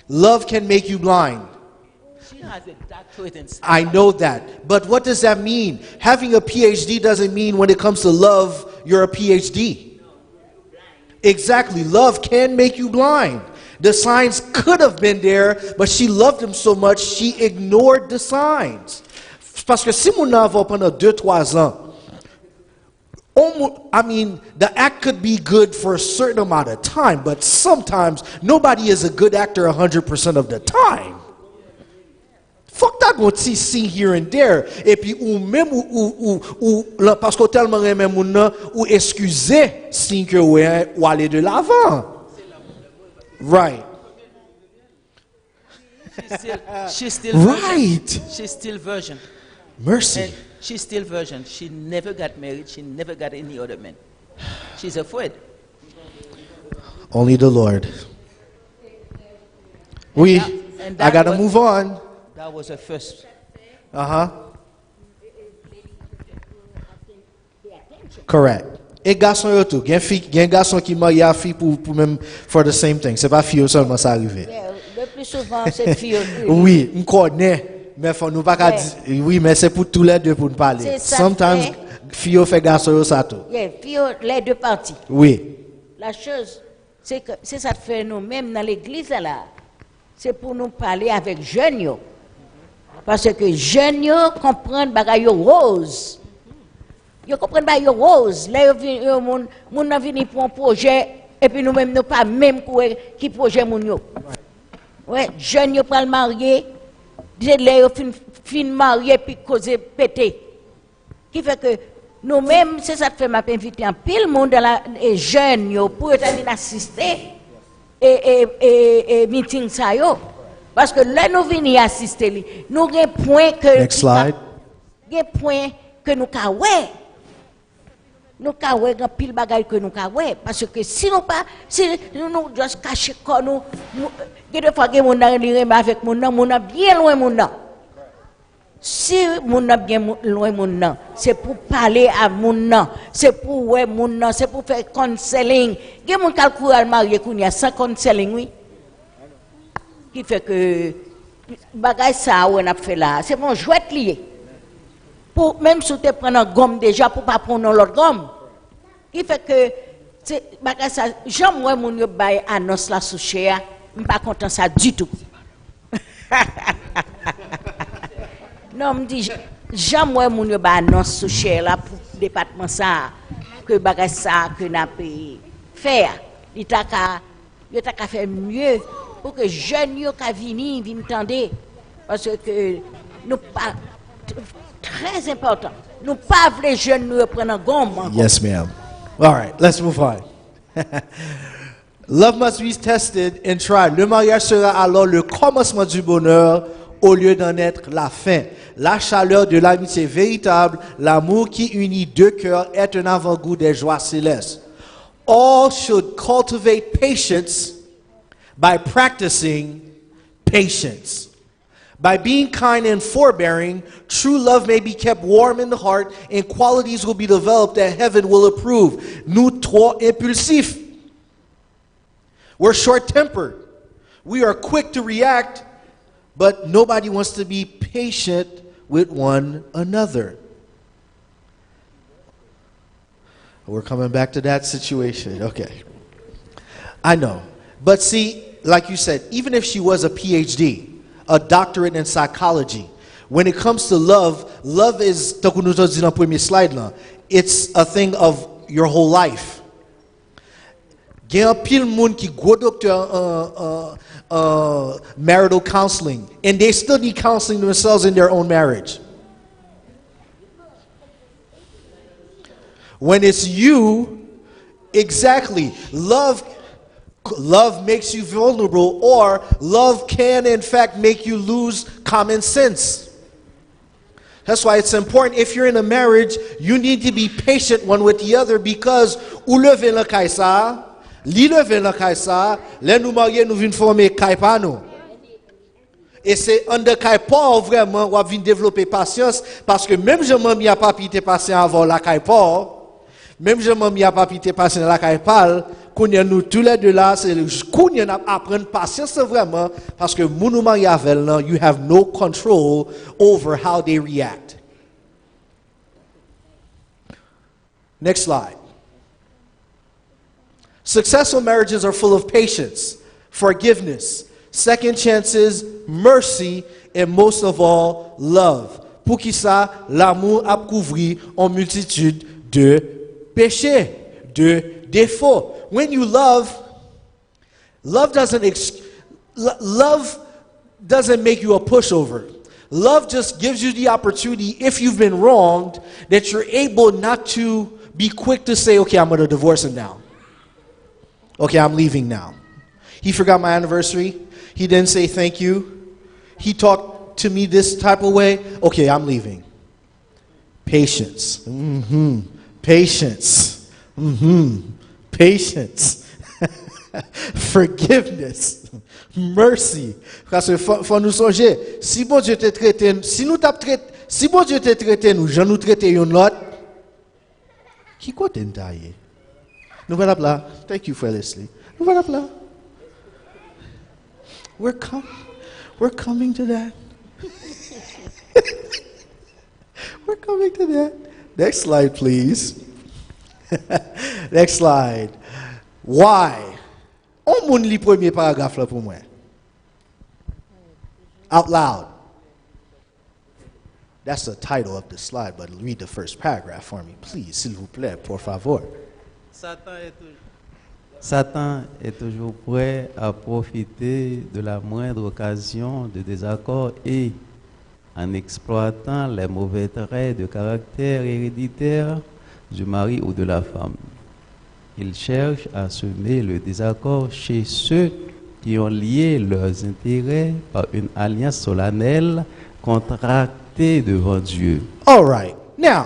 Love can make you blind. She has a doctorate in I know that. But what does that mean? Having a PhD doesn't mean when it comes to love, you're a PhD. Exactly. Love can make you blind. The signs could have been there, but she loved him so much, she ignored the signs. Parce que si mon avons pendant 2-3 ans, I mean, the act could be good for a certain amount of time, but sometimes nobody is a good actor 100% of the time. Fuck that what see sing here and there. Et puis ou même ou parce que tellement aimé moun nan ou excuser signe que ou aller de l'avant. Right. She's still virgin. Right. She's still virgin. Mercy. And she's still virgin. She never got married. She never got any other man. She's afraid. Only the Lord. I gotta move on. That was her first. Correct. Et garçon yo tout. Gen garçon qui marie à fille pour même for the same thing. C'est pas fille seulement ça arrivé. Le plus souvent c'est fille. Oui, on connaît, mais faut nous pas dire oui, mais c'est pour tous les deux pour nous parler. Sometimes fille fait garçon ça tout. Fille les deux parties. Oui. La chose c'est que c'est ça fait nous même dans l'église là. C'est pour nous parler avec jeunes yo. Parce que jeunes yo comprennent bagaille rose. Yo comprennent bagaille rose. Là yo moun nan vini pour un projet et puis nous même nous pas même qui projet moun yo. Ouais, jeunes yo pral marier, là yo fin marier puis causer péter. Qui fait que nous même c'est ça fait m'a invité en pile monde dans la jeunes yo pour venir assister et meeting ça yo. Parce que là nous venons assister nous avons point que Next slide. point que nous ka ouais. Nous ka ouais grand pile bagaille que nous ka ouais parce que si nous juste cacher quoi nous des fois que mon nan avec mon nan bien loin mon nan. Si mon nan bien loin mon nan, c'est pour parler à mon nan, c'est pour ouais mon nan, c'est pour faire counseling. Gen mon calcul marié kounya sans counseling oui. Qui fait que bagay ça on a fait là, c'est mon jouet lié. Pour même si tu prends un gomme déjà pour pas prendre l'autre gomme. Qui fait que c'est bagay ça j'aime moi mon yo bay annonce la sous cher, m pas content ça du tout. Non, me dit j'aime moi mon yo bay annonce sous cher là pour département ça que bagay ça que n'a payé faire. Il t'a ka faire mieux pour que jeunes yo ka vini tendre parce que nous pas très important nous pas les jeunes nous prendre gomme. Yes, ma'am. All right, let's move on. Love must be tested and tried. Le mariage sera alors le commencement du bonheur au lieu d'en être la fin. La chaleur de l'amitié véritable, l'amour qui unit deux cœurs est un avant-goût des joies célestes. All should cultivate patience by practicing patience. By being kind and forbearing, true love may be kept warm in the heart and qualities will be developed that heaven will approve. Nous trop impulsifs. We're short-tempered. We are quick to react, but nobody wants to be patient with one another. We're coming back to that situation. Okay. I know. But see, like you said, even if she was a PhD, a doctorate in psychology, when it comes to love, love is, it's a thing of your whole life. Gen an pile moun ki go docteur marital counseling, and they still need counseling themselves in their own marriage. When it's you, exactly, love makes you vulnerable, or love can in fact make you lose common sense. That's why it's important, if you're in a marriage, you need to be patient one with the other, because ou leve la kaisa, li leve la kaisa, le nou marié nou vin former kaipa nou. Et c'est under kaipa vraiment ou vin développer patience, parce que même je m'en mis à papi te patient avant la kaipa, Même je m'en mis à papi te passé dans la caille parle, qu'on y a nous tous les deux là, c'est qu'on y a apprendre patience vraiment, parce que mon mari avec là, you have no control over how they react. Next slide. Successful marriages are full of patience, forgiveness, second chances, mercy, and most of all, love. Pour qui ça, l'amour a couvert en multitude de péchés, de défauts. When you love doesn't make you a pushover. Love just gives you the opportunity, if you've been wronged, that you're able not to be quick to say, okay, I'm going to divorce him now. Okay, I'm leaving now. He forgot my anniversary. He didn't say thank you. He talked to me this type of way. Okay, I'm leaving. Patience. Patience. Patience. Forgiveness. Mercy. Parce que faut nous songer, si bon Dieu te traite, si bon Dieu te traite nous, je nous traite une l'autre, qui côté n'taille? Nous voilà là. Thank you for listening. Nous voilà là. We're coming to that. We're coming to that. Next slide, please. Next slide. Why? On moun li premier paragraphe là pour moi. Out loud. That's the title of the slide, but read the first paragraph for me, please, s'il vous plaît, por favor. Satan est toujours prêt à profiter de la moindre occasion de désaccord et, en exploitant les mauvais traits de caractère héréditaire du mari ou de la femme, il cherche à semer le désaccord chez ceux qui ont lié leurs intérêts par une alliance solennelle contractée devant Dieu. All right. Now,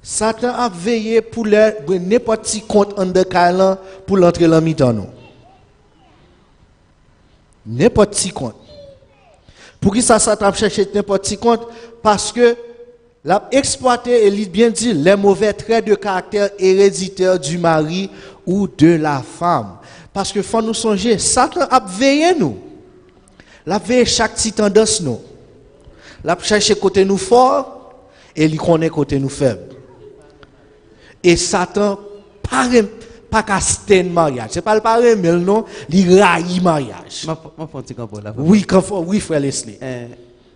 Satan a veillé pour n'importe qui compte en décalant pour l'entrer dans mi-temps nous. N'importe qui compte. Pour qui ça Satan cherche n'importe qui compte? Parce que l'a exploité, et il bien dit, les mauvais traits de caractère héréditaire du mari ou de la femme. Parce que faut nous songer, Satan a veillé nous. L'a veillé chaque petit tendance nous. L'a cherché côté nous fort et il connaît côté nous faible. Et Satan pas qu'à stén mariage. C'est pas le parent mais non, il raille mariage. Oui, frère Leslie.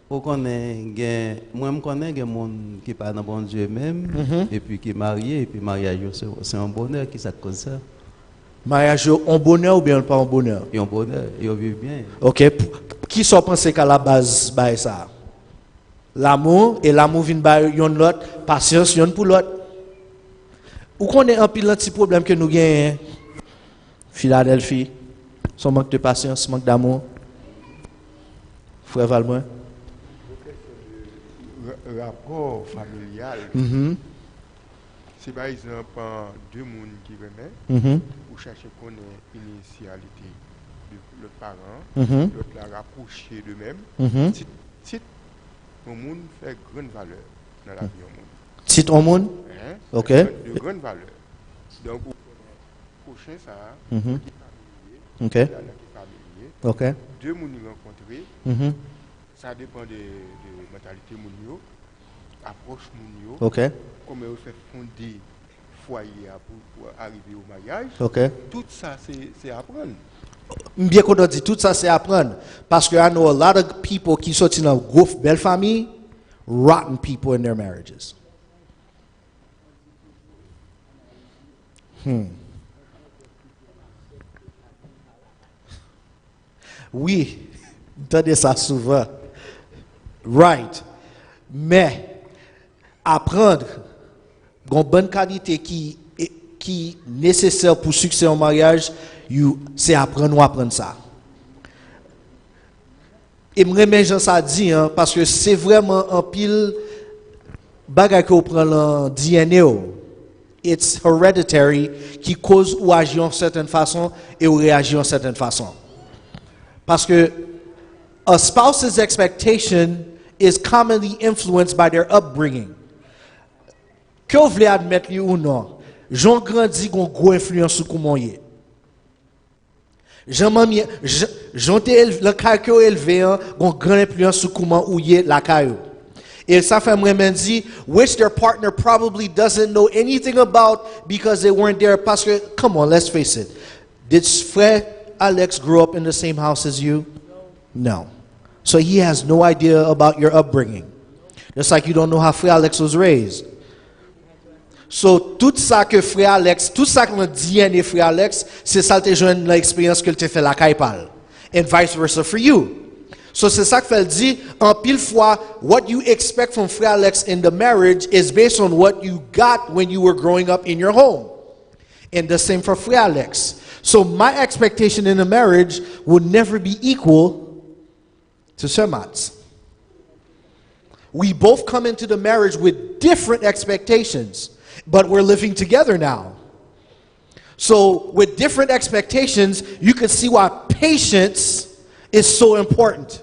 Moi, je connais des gens qui parlent dans bon Dieu même, et puis qui sont mariés, et puis mariage, c'est un bonheur qui ça cause ça. Mariage, un bonheur ou bien pas un bonheur? Et un bonheur, ils vivent bien. Ok, qui sont pensés qu'à la base, bah, ça? L'amour, et l'amour vient par l'autre, patience, yon pour l'autre. Ou qu'on est un petit problème que nous gagnons, Philadelphie, son manque de patience, manque d'amour. Frère Valmoin. Rapport familial. C'est par exemple deux mondes qui remettent pour chercher qu'on ait initialité de le parent, l'autre la rapprocher d'eux-mêmes. C'est un monde fait grande valeur dans la vie au monde. C'est un monde? Ok. De grande valeur. Donc, au prochain, ça, qui est familier, ok. qui est familier, Ok. deux mondes rencontrés, ça dépend de mentalité mounio, approche mounio, ok. comment on fait fonder foyer pour arriver au mariage. Ok. Tout ça, c'est apprendre. Bien qu'on a dit tout ça, c'est apprendre. Parce que I know a lot of people qui sont dans une belle famille, rotten people in their marriages. Oui, entendez ça souvent. Right. Mais apprendre une bonne qualité qui est nécessaire pour succès en mariage, c'est apprendre ou apprendre ça. Et me remet Jean ça dit parce que c'est vraiment un pile bagage qu'on prend dans DNA. It's hereditary qui cause ou agit en certaine façon et ou réagit en certaine façon. Parce que a spouse's expectation is commonly influenced by their upbringing. que vous voulez admettre ou non, Jean grandi une grosse influence sur comment il est. Jean le caillou élevé a une grande influence sur comment il est la caillou. Et ça fait moi dit, which their partner probably doesn't know anything about because they weren't there. Parce que, come on, let's face it. Did Fred Alex grow up in the same house as you? No. So he has no idea about your upbringing. Just like you don't know how Fred Alex was raised. So tout ça que Frère Alex, tout ça que le DNA Frère Alex, c'est ça que tu as l'expérience que tu fait la caipal. And vice versa for you. So c'est ça que fait dit, en pile fois, what you expect from Frère Alex in the marriage is based on what you got when you were growing up in your home. And the same for Frère Alex. So my expectation in a marriage will never be equal to Sir Matt's. We both come into the marriage with different expectations, but we're living together now. So with different expectations, you can see why patience is so important.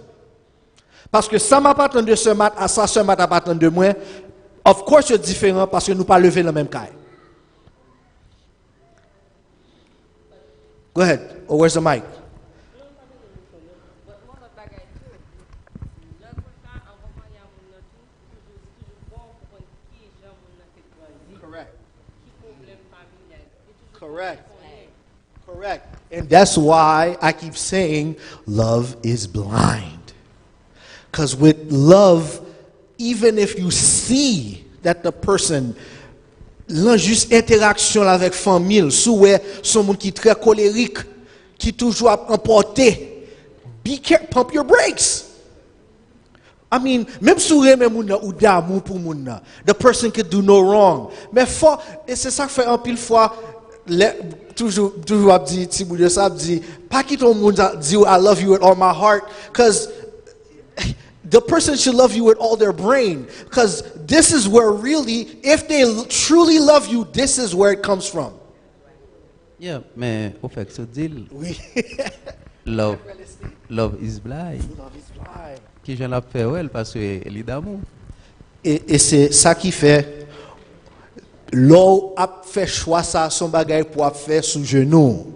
Parce que ça m'a pas attendu de Sir Matt, à ça Sir Matt a pas attendu de moi. Of course, c'est différent parce que nous pas lever le même caille. Go ahead. Oh, where's the mic? Correct. Correct. And that's why I keep saying love is blind. Because with love, even if you see that the person, juste interaction avec famille, souhait, son monde qui est très colérique, qui toujours emporté, be careful, pump your brakes. I mean, même sourire même moun ou d'amour pour moun, the person could do no wrong. Mais faut, et c'est ça que fait un pile fois, toujours dit, ti bout de ça dit, pas qui ton monde dit I love you with all my heart, because the person should love you with all their brain, because this is where really, if they truly love you, this is where it comes from. Yeah, mais au fait, ce deal, Oui. love is blind. Love is blind. Qui j'en ai fait elle parce qu'elle est d'amour. Et c'est ça qui fait, l'eau a fait choix ça, son bagage pour faire sous genou.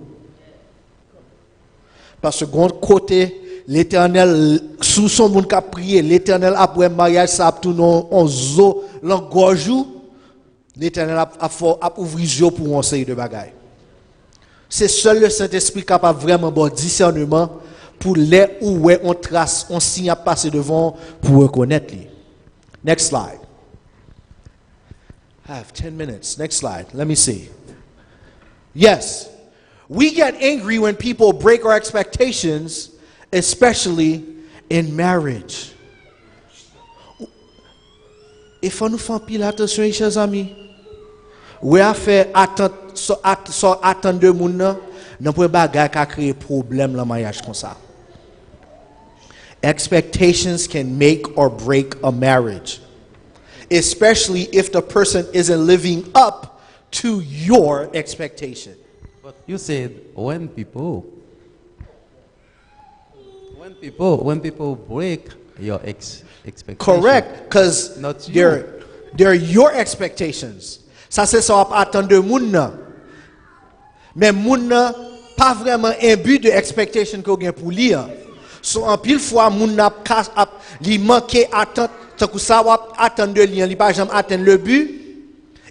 Parce que grand côté, l'Éternel, sous son monde qui a prié, l'Éternel après mariage, ça a tout en zo, l'engorjou, l'Éternel a ouvert les yeux pour un série de bagages. C'est seul le Saint-Esprit capable vraiment bon discernement pour les où on trace, on signe à passer devant pour reconnaître lui. Next slide. I have 10 minutes. Next slide. Let me see. Yes. We get angry when people break our expectations, especially in marriage. Il faut nous faire pile attention, chers amis. Oui, à faire attendre de moun nan pou bagay ka créer problème dans mariage comme ça. Expectations can make or break a marriage, especially if the person isn't living up to your expectation. But you said when people break your expectations. Correct, because Not you. they're your expectations. Ça c'est ça va attendre de moun nan. Mais moun nan pas vraiment un but de expectation qu'on gagne pour lui. So en pile fois moun nan li manquer attente tant que ça va attendre de lui, li pas jamais atteindre le but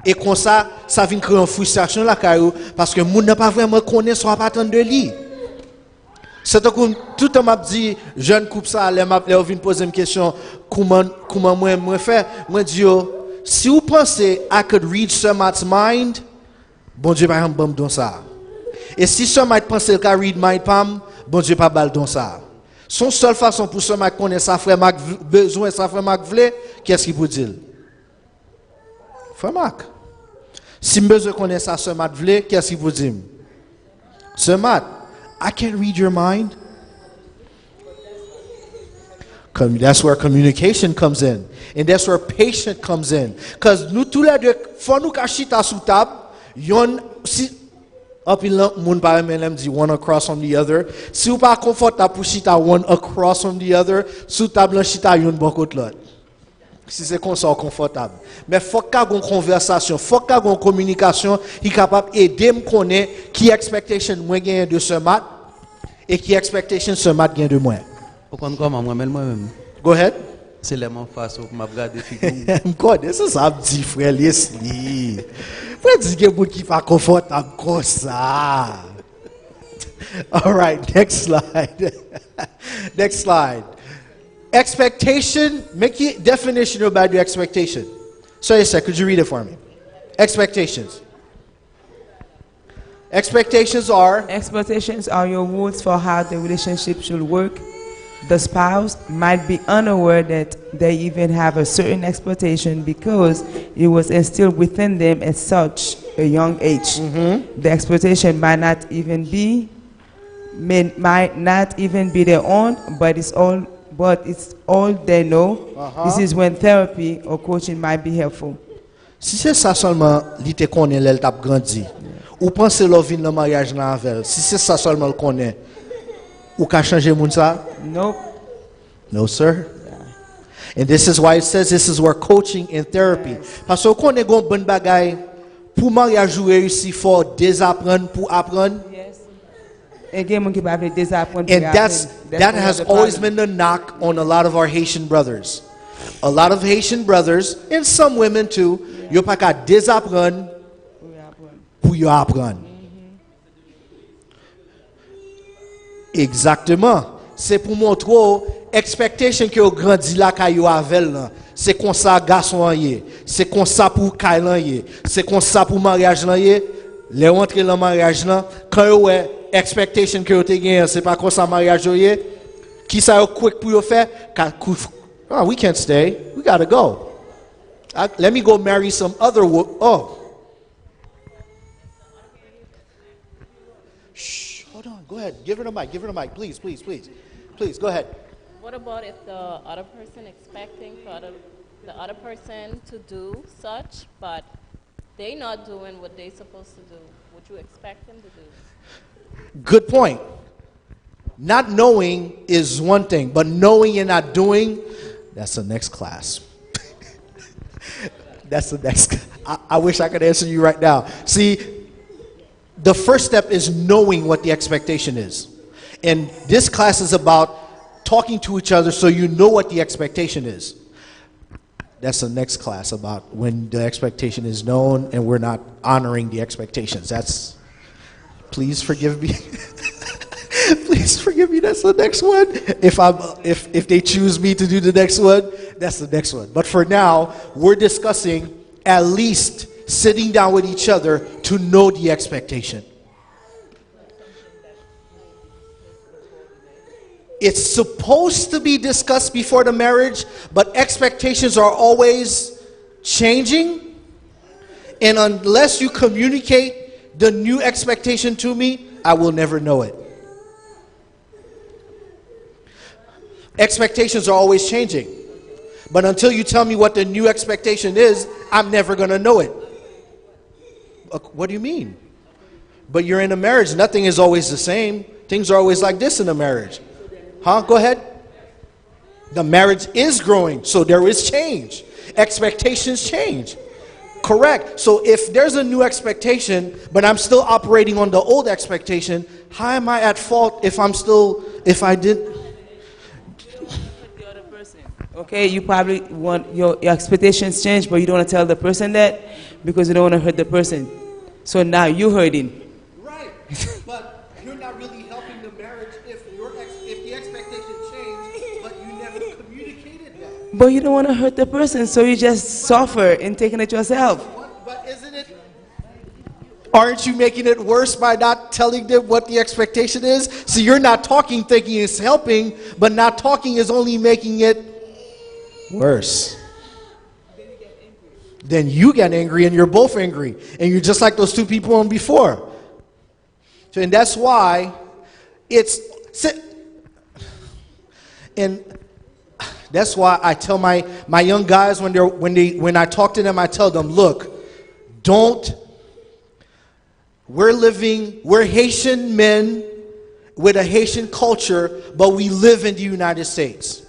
et comme ça vient créer une frustration là parce que moun nan pas vraiment connaît ça va attendre de lui. C'est tout le m'a dit jeune couple ça les vient poser une question comment moi faire moi dis si vous pensez I could read Sir Matt's mind, bon Dieu pas me don ça. Et si Sir Matt pense qu'il can read mind pam, bon Dieu pas bal don ça. Son seule façon pour Sir Matt connaître ça frère Mac besoin ça frère Mac vle, qu'est-ce qu'il peut dire? Frère Mac. Si besoin connaître ça Sir Matt vle, qu'est-ce qu'il peut dire? Sir Matt, I can't read your mind. That's where communication comes in. And that's where patience comes in. Because nous tous les deux, faut nous kachita sous table, yon si up in moun pa même dit one across from the other. Si ou pas confortable pour chita one across from the other, sous table chita yon bon côté l'autre. Si c'est comme ça, confortable. Mais faut qu'il y ait une conversation, faut qu'il y ait une communication qui est capable d'aider me connaître qui expectation moi gagne de ce mat et qui expectation ce mat gagne de moi. Au compte comment moi-même, Go ahead. c'est les mon face où m'a regardé figure. Je connais ça, ça me dit frère Leslie. Frère dit que vous qui pas confortable comme ça. All right, next slide. Next slide. Expectation, make your definition about your expectation. So yes, sir, could you read it for me? Expectations. Expectations are Expectations are your rules for how the relationship should work. The spouse might be unaware that they even have a certain expectation because it was instilled within them at such a young age. The expectation might not even be their own, but it's all they know. This is when therapy or coaching might be helpful. si c'est ça seulement li te connaît l'elle t'a grandi. Ou pensez l'on vient dans mariage là avec. Si c'est ça seulement le connaît. Ou ka changer moun ça? Nope. No, sir. And this is why it says this is where coaching and therapy. Parce que qu'on est gon bonne bagaille pour mariage réussi faut désapprendre pour apprendre. Yes. Again, mon qui va avec des apprendre. And that has always been the knock on a lot of our Haitian brothers. A lot of Haitian brothers and some women too, yo pas qu'à désapprendre pour yo apprendre. Exactement. C'est pour montrer expectation que yo grandi là ka yo avec là. C'est comme ça garçon yé. C'est comme ça pour kailan yé. C'est comme ça pour mariage là yé. Les rentrer dans mariage là quand yo ouais expectation que yo te gagne, c'est pas comme ça mariage yo yé. Qui ça yo quick pour yo faire? Oh, we can't stay. We gotta go. Let me go marry some other oh. Shh, hold on. Go ahead. Give her the mic. Give her the mic. Please, please, please. Please, go ahead. What about if the other person expecting for the other person to do such, but they not doing what they supposed to do? Would you expect them to do? Good point. Not knowing is one thing, but knowing and not doing, that's the next class. That's the next. I wish I could answer you right now. See, the first step is knowing what the expectation is. And this class is about talking to each other so you know what the expectation is. That's the next class about when the expectation is known and we're not honoring the expectations. That's, please forgive me. Please forgive me. That's the next one. If they choose me to do the next one, that's the next one. But for now, we're discussing at least sitting down with each other to know the expectation. It's supposed to be discussed before the marriage, but expectations are always changing. And unless you communicate the new expectation to me, I will never know it. Expectations are always changing. But until you tell me what the new expectation is, I'm never going to know it. What do you mean? But you're in a marriage. Nothing is always the same. Things are always like this in a marriage. Huh? Go ahead. The marriage is growing, so there is change. Expectations change. Correct. So if there's a new expectation, but I'm still operating on the old expectation, how am I at fault if I didn't? Okay, you probably want your expectations change, but you don't want to tell the person that because you don't want to hurt the person. So now you're hurting. Right. But you're not really helping the marriage if the expectation changed, but you never communicated that. But you don't want to hurt the person, so you just suffer and taking it yourself. But isn't it? Aren't you making it worse by not telling them what the expectation is? So you're not talking thinking it's helping, but not talking is only making it worse. Then you get angry and you're both angry. And you're just like those two people on before. So, and that's why and that's why I tell my young guys when I talk to them, I tell them, look, we're Haitian men with a Haitian culture, but we live in the United States.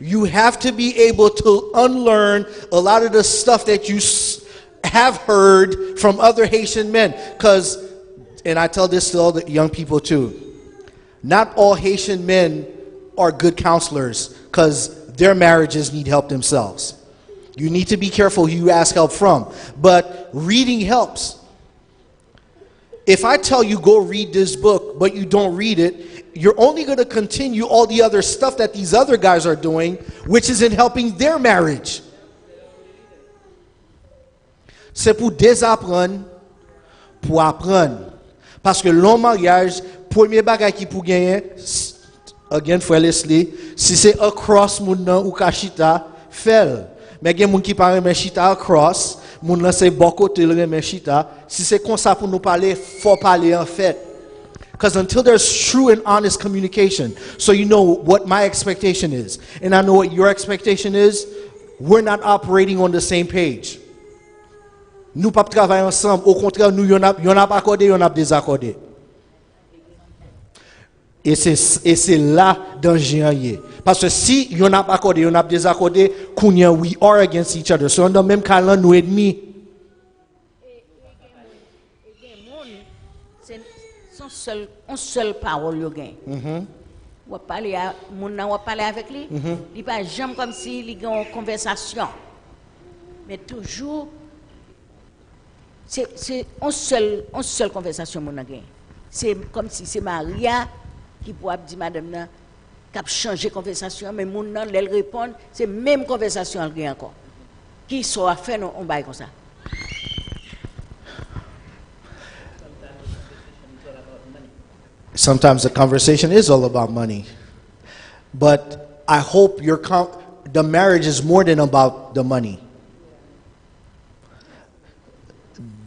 You have to be able to unlearn a lot of the stuff that you have heard from other Haitian men. Because, and I tell this to all the young people too, not all Haitian men are good counselors because their marriages need help themselves. You need to be careful who you ask help from. But reading helps. If I tell you go read this book, but you don't read it, you're only going to continue all the other stuff that these other guys are doing, which isn't helping their marriage. C'est pour désapprendre, pour apprendre. Parce que long mariage, premier bagage qui pour gagner, again, frère Leslie, si c'est across moun nan ou kachita, fait. Mais gen moun qui parle men chita across, moun nan c'est bon côté le men chita. Si c'est comme ça pour nous parler, faut parler en fait. Because until there's true and honest communication, so you know what my expectation is, and I know what your expectation is, we're not operating on the same page. Nous pas travailler ensemble, au contraire, nous y'en a pas accordé, y'en a désaccordé. Et c'est là danger. Parce que si y'en a pas accordé, y'en a désaccordé, kounya we are against each other. So dans même calendrier nous ennemis. C'est une seule parole yo gain. Ou parler à mon nan ou parler avec lui, il pas jamais comme si il a une conversation. Mais toujours c'est une seule conversation mon nan gain. C'est comme si c'est Maria qui pourrait dire madame nan qui a changé conversation mais mon nan elle répond, c'est même conversation elle gain encore. Qui soit faire on bail comme ça. Sometimes the conversation is all about money. But I hope the marriage is more than about the money.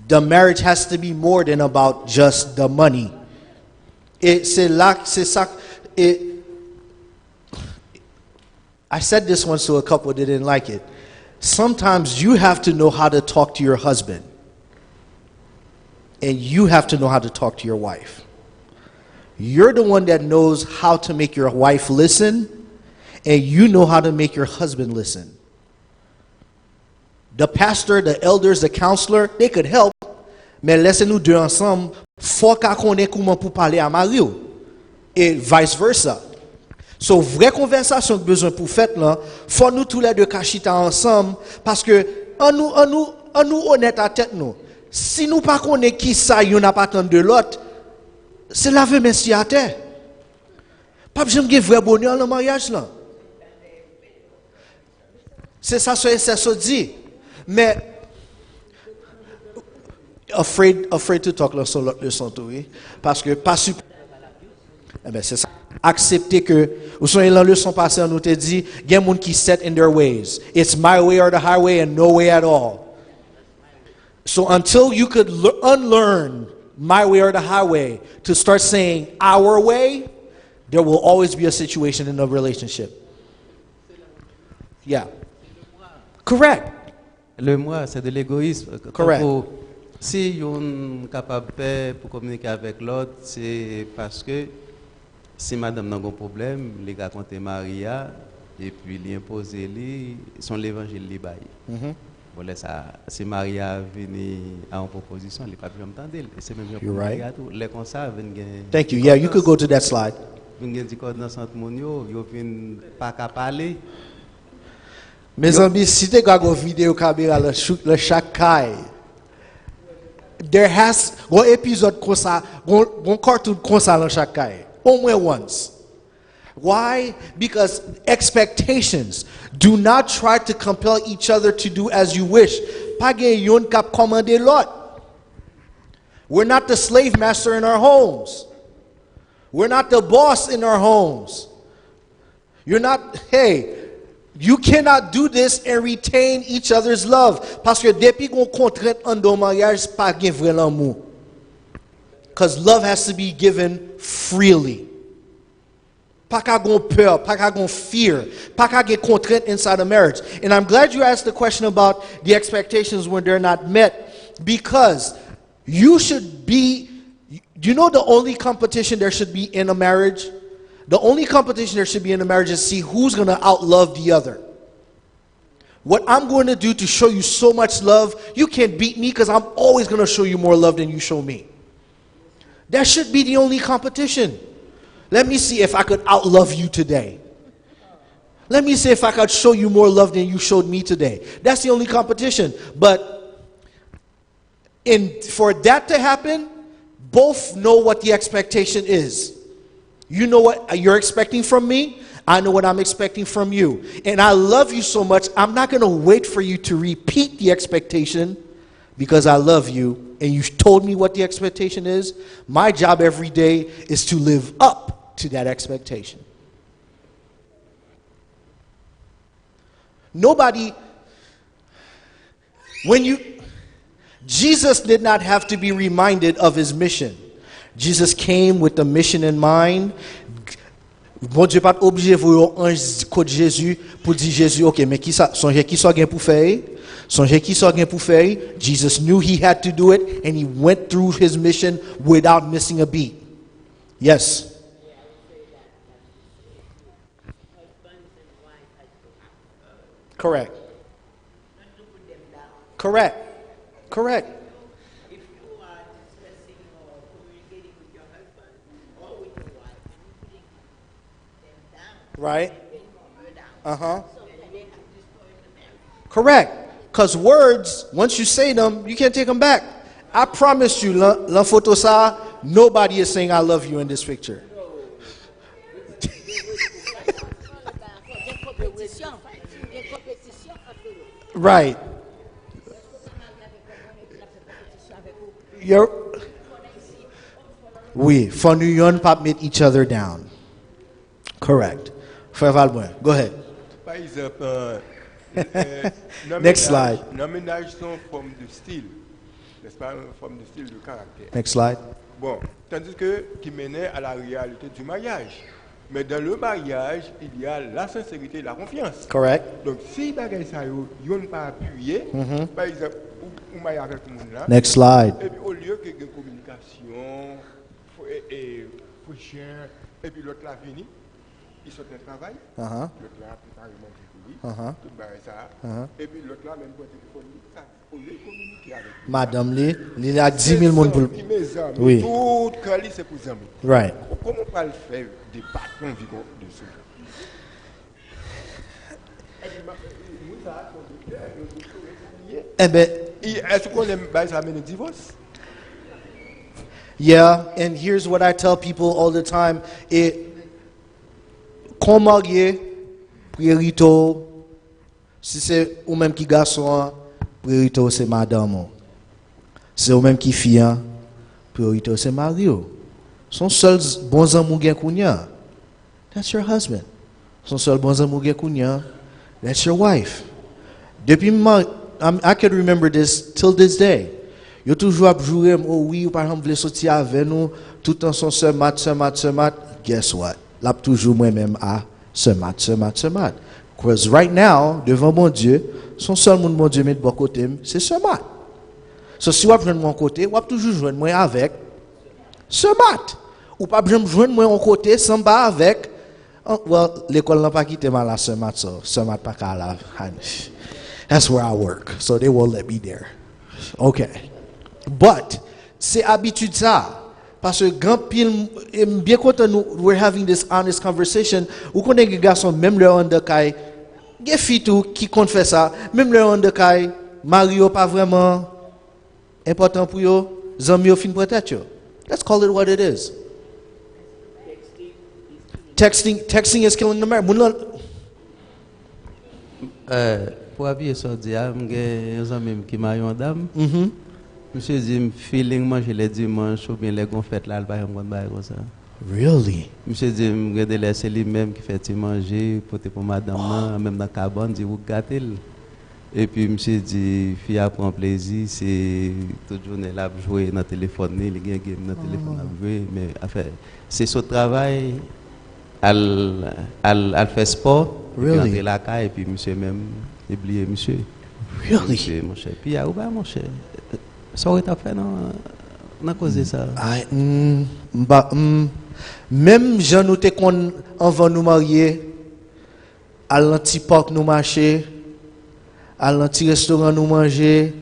The marriage has to be more than about just the money. I said this once to a couple that didn't like it. Sometimes you have to know how to talk to your husband. And you have to know how to talk to your wife. You're the one that knows how to make your wife listen, and you know how to make your husband listen. The pastor, the elders, the counselor, they could help, mais laissez-nous deux ensemble, faut qu'on connaisse comment pour parler à Mario, et vice versa. So, vraie conversation que besoin pour faire là, faut nous tous les deux cachita ensemble, parce que en nous honnête à tête nous. Si nous pas connaissons qui ça, y'en a pas tant de l'autre. C'est la vie merci à terre. Pas besoin de vrai bonheur dans le mariage là. C'est ça c'est ça dit. Mais afraid to talk le son tout oui parce que pas super. Eh ben c'est ça. Accepter que ou sont dans leçon passée on nous te dit il y a des gens qui set in their ways. It's my way or the highway and no way at all. So until you could unlearn my way or the highway to start saying our way, there will always be a situation in a relationship. Yeah. Correct. Le moi, c'est de l'égoïsme. Correct. Si on est capable de pour communiquer avec l'autre, c'est parce que si madame n'a pas de problème, les gars comptent Maria et puis lui imposer son l'évangile li bail. Voilà ça, si Maria vient à une proposition, il n'est pas pu m'entendre. C'est même pour Maria tout. Les comme ça viennent. Thank you. Yeah, you could go to that slide. Viennent dire que dans centre monio, ils viennent pas qu'à parler. Mes amis, si tu as une vidéo caméra le chaque caille, there has un épisode comme ça, un cartoon comme ça dans chaque caille. Au moins once. Why? Because expectations. Do not try to compel each other to do as you wish. Pas gen yon kap commande lot. We're not the slave master in our homes. We're not the boss in our homes. You're not, hey, you cannot do this and retain each other's love. Parce que depuis qu'on contrainte en don mariage, pas gen vrai l'amour. Because love has to be given freely. Pas qu'à gon peur, pas qu'à gon fear, pas qu'à get contrainte inside a marriage. And I'm glad you asked the question about the expectations when they're not met, because you should be, you know the only competition there should be in a marriage? The only competition there should be in a marriage is see who's going to outlove the other. What I'm going to do to show you so much love, you can't beat me because I'm always going to show you more love than you show me. That should be the only competition. Let me see if I could outlove you today. Let me see if I could show you more love than you showed me today. That's the only competition. But for that to happen, both know what the expectation is. You know what you're expecting from me. I know what I'm expecting from you. And I love you so much, I'm not going to wait for you to repeat the expectation because I love you and you told me what the expectation is. My job every day is to live up to that expectation. Jesus did not have to be reminded of his mission. Jesus came with the mission in mind. Bon Dieu pas obligé vous ange code Jésus pour dire Jésus OK mais qui ça songe qui ça gain pour faire songe qui ça gain pour faire. Jesus knew he had to do it and he went through his mission without missing a beat. Yes. Correct. Correct. Correct. If you are discussing or communicating with your husband or with your wife and you putting them down, Right. her down, Uh-huh. so that they have destroyed the marriage. Correct. Because words, once you say them, you can't take them back. I promise you, la photo sa, nobody is saying I love you in this picture. Right. Oui, for nous yon pas mettre each other down. Correct. Frère Valboin, go ahead. Par exemple, Next slide. Nos ménages sont forme de style, n'est-ce pas, une forme de style de caractère. Next slide. Bon, tandis que qui menait à la réalité du mariage. Mais dans le mariage, il y a la sincérité et la confiance. Correct. Donc, si bagay ça yo ne pas appuyé, par exemple, ou mariage avec tout le monde là, Next slide. et puis au lieu que de communication, et prochain, et puis l'autre là fini, il sort un travail, Uh-huh. l'autre là prépare le manger pour lui, Uh-huh. tout bagay ça, et puis l'autre là même pour téléphone, ça, au lieu de communiquer avec lui. Madame Lee, il y a 10 000 monde pour... Mes amis, Oui. tout Cali c'est pour les amis. Right. Comment on peut le faire des patrons vivants de ce genre? Eh ben, Est-ce qu'on aime ça amène au divorce? yeah, and here's what I tell people all the time. Qu'on marié, priorito, si c'est ou même qui garçon, priorito c'est madame. Si c'est ou même qui fille, priorito c'est Mario. Son seul bon amour gen kounya. That's your husband. Son seul bon amour gen kounya. That's your wife. Depuis I can remember this till this day. Yo toujours ap jouer oh oui ou par exemple vle sortir avec nous tout en son ce mat. Guess what? L'a toujours moi-même à ce mat. Because right now devant mon Dieu, son seul monde mon Dieu met de bon côté, c'est ce mat. So si vous prendre mon côté, vous toujours joindre moi avec ce mat. Ou pas besoin joindre moi en côté sans pas avec l'école n'a pas quitté mal à ce mat pas qu'à la. That's where I work, so they won't let me there. Okay. But c'est habitude ça. Parce que grand pile bien content we're having this honest conversation. Ou connaît des garçons même leur en de kai, des filles tout qui compte faire ça, même leur en de kai, Mario pas vraiment important pour yo, zami yo fin peut-être yo. Let's call it what it is. Texting is killing the marriage. Pour appuyer sur le diable, j'ai un ami qui m'a eu une dame. Monsieur dit, feeling moi, je l'ai dimanche ou bien les gonfettes là, le bail comme ça. Really? Monsieur dit, je vais laisser lui-même qui fait manger, pour madame, même dans la cabane, dit, vous gâtez. Et puis, monsieur dit, fille a prend plaisir, c'est toute journée là, jouer dans le téléphone, il y a un game dans le téléphone à jouer, mais enfin, c'est son travail, elle fait sport, Really? puis la caille, et puis monsieur même, oublié monsieur. Really? Monsieur, mon cher. Puis, ah, mon cher, ça aurait été fait, non, n'a causé ça. Même gens nous te kon avant nous marier, à l'anti parc nous marcher, à l'anti restaurant nous manger.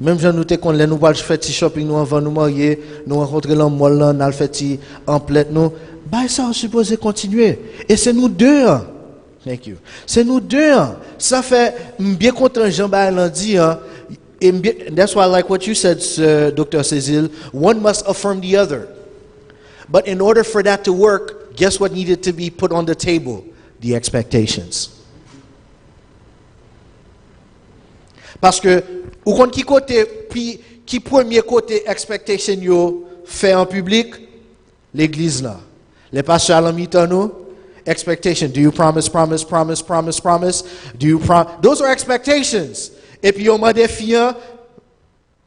Même gens nous te kon les nous pas faire petit shopping nous avant nous marier, nous rencontrer l'homme mall là, nous faire petit emplette nous. Bah ça on supposé continuer. Et c'est nous deux. Hein. Thank you. C'est nous deux. Hein. Ça fait bien content Jean-Baptiste l'a dit hein. And that's why I like what you said, Dr. Cécile. One must affirm the other. But in order for that to work, guess what needed to be put on the table? The expectations. Parce que, ou kon qui côté, puis qui premier côté expectation yo fait en public? L'église là. Les pasteurs à la mi-temps nous, expectation. Do you promise? Do you Those are expectations. Et puis on m'a dit fille,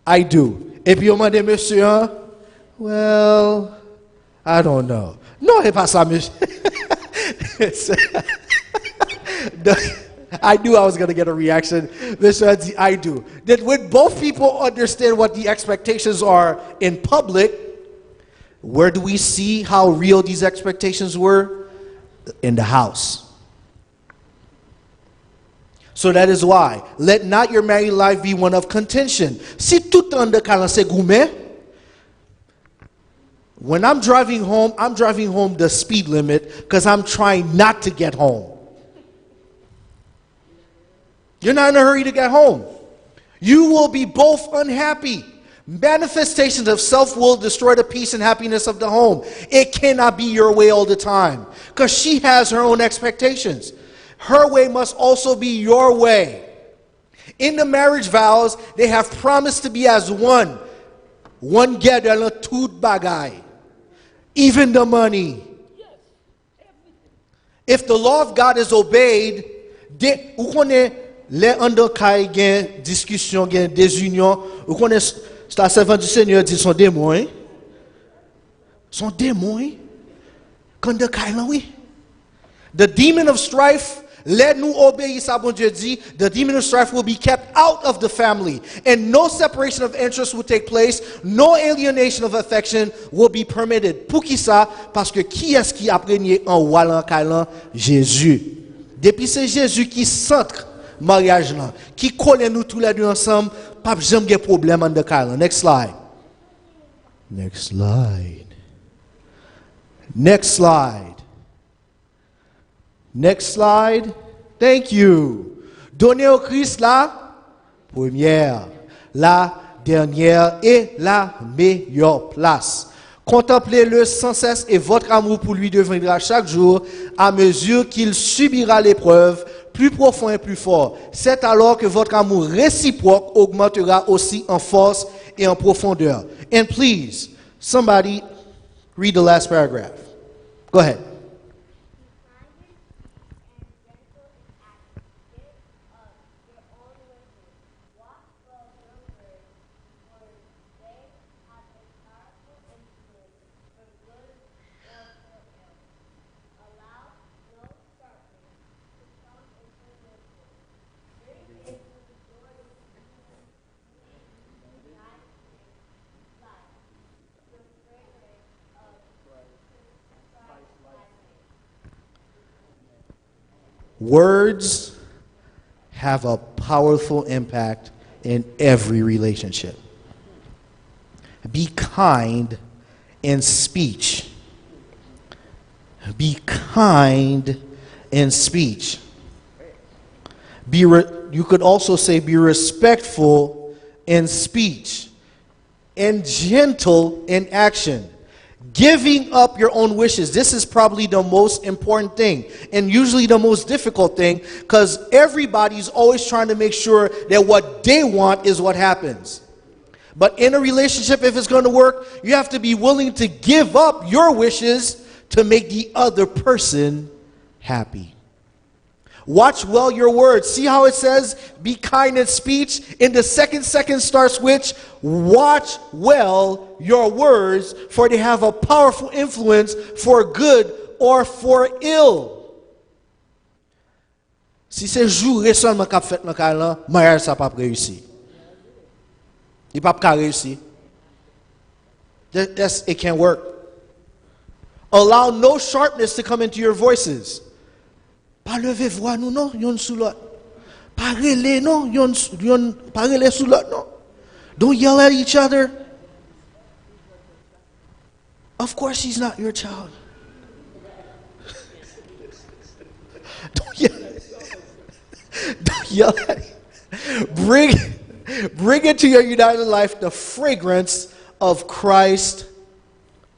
I do. Et puis on m'a dit monsieur, well, I don't know. Non, c'est pas ça, monsieur. I knew I was going to get a reaction. Monsieur dit, I do. That when both people understand what the expectations are in public, where do we see how real these expectations were? In the house. So that is why, let not your married life be one of contention. Si tout en de kalance goumé, when I'm driving home the speed limit because I'm trying not to get home. You're not in a hurry to get home. You will be both unhappy. Manifestations of self will destroy the peace and happiness of the home. It cannot be your way all the time because she has her own expectations. Her way must also be your way. In the marriage vows, they have promised to be as one. One gather tout bagay. Even the money. If the law of God is obeyed, ou konnen les andokay gen discussion gen désunion, ou konnen la servante du Seigneur dit son démon. Son démon. Kandokay lan oui. The demon of strife, let nous obéir ça bon Dieu dit, the demon of strife will be kept out of the family, and no separation of interest will take place, no alienation of affection will be permitted. Pour qui ça? Parce que qui est-ce qui a régné en Wallan Kailan? Jésus. Depuis c'est Jésus qui centre mariage là, qui colle nous tous les deux ensemble, pas jamais de problème en de Kailan. Next slide. Next slide. Next slide. Next slide. Thank you. Donnez au Christ la première, la dernière et la meilleure place. Contemplez-le sans cesse et votre amour pour lui deviendra chaque jour, à mesure qu'il subira l'épreuve, plus profond et plus fort. C'est alors que votre amour réciproque augmentera aussi en force et en profondeur. And please, somebody read the last paragraph. Go ahead. Words have a powerful impact in every relationship. Be kind in speech. Be kind in speech. You could also say be respectful in speech and gentle in action. Giving up your own wishes. This is probably the most important thing and usually the most difficult thing because everybody's always trying to make sure that what they want is what happens. But in a relationship, if it's going to work, you have to be willing to give up your wishes to make the other person happy. Watch well your words. See how it says, be kind in speech? In the second starts with, watch well your words, for they have a powerful influence for good or for ill. Si c'est jouer seulement qu'a fait dans mariage ça pas réussi. Il pas réussi. It can't work. Allow no sharpness to come into your voices. Pas lever voix nous non, yon sous l'autre. Pas relais non, yon pas relais sous l'autre non. Don't yell at each other. Of course he's not your child. Don't yell at him. Bring into your united life the fragrance of Christ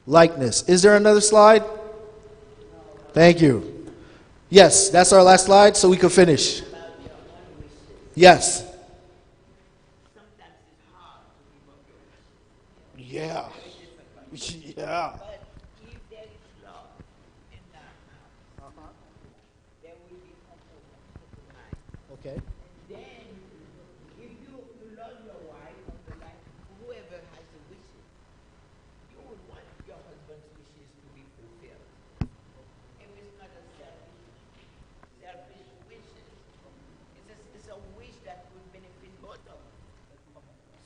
likeness. Is there another slide? Thank you. Yes, that's our last slide, so we can finish. Yes. Yeah. Yeah. Okay. Then, if you love your wife, like whoever has the wishes, you would want your husband's wishes to be fulfilled. If it's not a selfish wishes, it's a wish that would benefit both of them.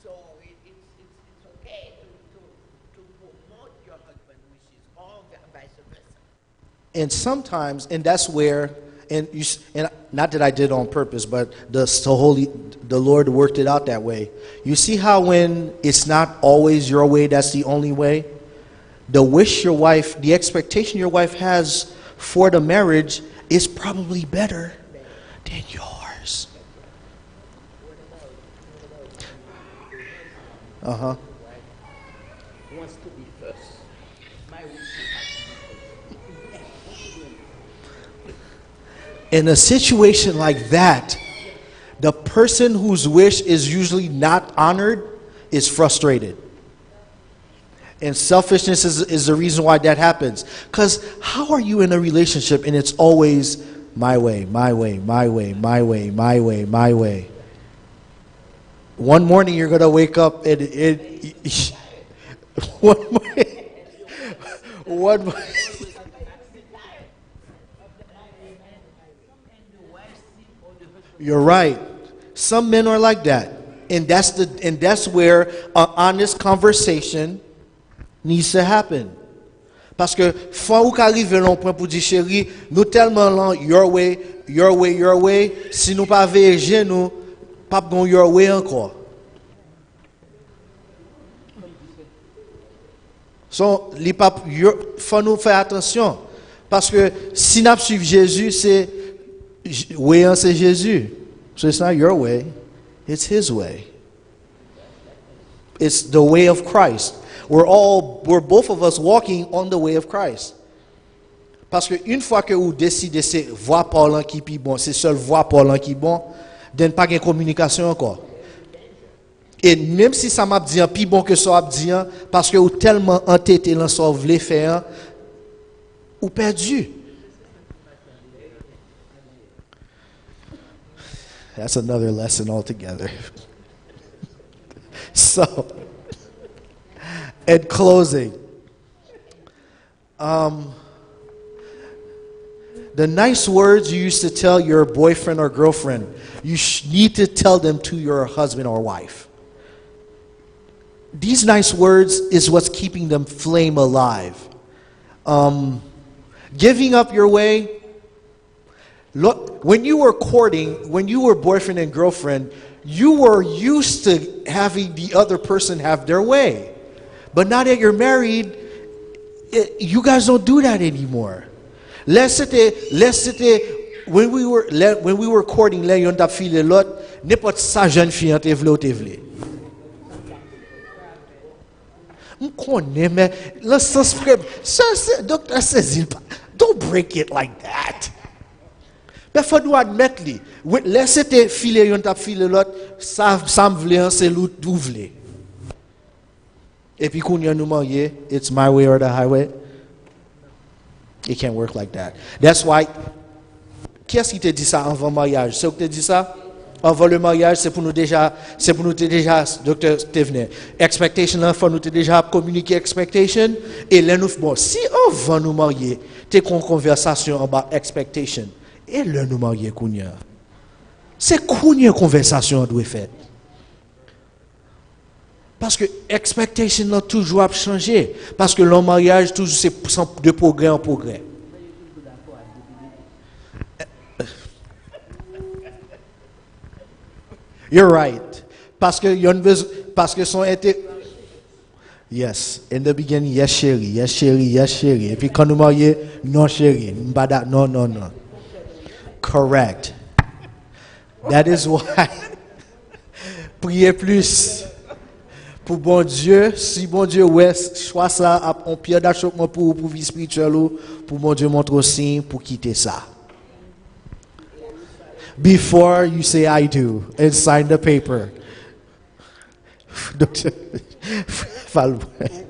So it's okay to promote your husband's wishes or vice versa. And sometimes, and that's where, and not that I did it on purpose, but the Lord worked it out that way. You see how when it's not always your way, that's the only way? The expectation your wife has for the marriage is probably better than yours. Uh-huh. Wants to be first. My wish. In a situation like that, the person whose wish is usually not honored is frustrated. And selfishness is the reason why that happens. Because how are you in a relationship and it's always my way, my way, my way, my way, my way, my way? One morning you're going to wake up and one morning. You're right. Some men are like that. And that's where an honest conversation needs to happen. Parce que faut ou arrive à un point pour dire chérie, nous tellement lent your way, your way, your way, si nous pas veiller nous pas gon your way encore. So, faut nous faire attention parce que si nous suivons Jésus, c'est way c'est Jésus. So it's not your way, it's his way. It's the way of Christ. We're both of us walking on the way of Christ. Parce que une fois que vous décidez c'est voix parlant qui est bon, c'est seule voix parlant qui est bon, then pas de communication encore. Et même si ça m'a dit plus bon que ça m'a dit parce que vous tellement entêté dans ça vous voulez faire, ou perdu. That's another lesson altogether. So, in closing, the nice words you used to tell your boyfriend or girlfriend, you need to tell them to your husband or wife. These nice words is what's keeping them flame alive. Giving up your way. Look, when you were courting, when you were boyfriend and girlfriend, you were used to having the other person have their way. But now that you're married, you guys don't do that anymore. When we were courting, là yon t'a filé l'autre, n'importe sa jeune fille te vle ou te vle. M'konne mais le sens docteur saisi don't break it like that. Mais faut nous admettre li. Laissez te filer yon t'a filé l'autre, ça me vle c'est l'autre tout vle. Et puis quand nous marié, it's my way or the highway. It can't work like that. That's why. Qui est-ce qui te dit ça avant le mariage? C'est qui te dit ça? Avant le mariage, c'est pour nous déjà, docteur Tevene. Expectation, là, faut nous déjà communiquer expectation. Et là, nous, bon, si avant nous marier, t'es en conversation about expectation. Et là, nous marier, kounya. C'est kounya conversation doit faire. Parce que expectation a toujours changé. Parce que le mariage, toujours, c'est de progrès en progrès. You're right. Parce que son été. Yes. In the beginning, yes, chérie, yes, chérie, yes, chérie. Et puis quand nous marions, non, chérie. Non, non, non. Correct. That is why. Priez plus. Pour bon Dieu, si bon Dieu ouais, choix ça, on pierre d'achoppement pour vie spirituelle, pour bon Dieu montre aussi pour quitter ça. Before you say I do and sign the paper.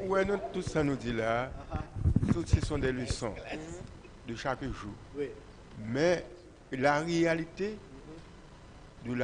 Ouais, non, tout ça nous dit là, tout ce sont des leçons de chaque jour. Mais la réalité de la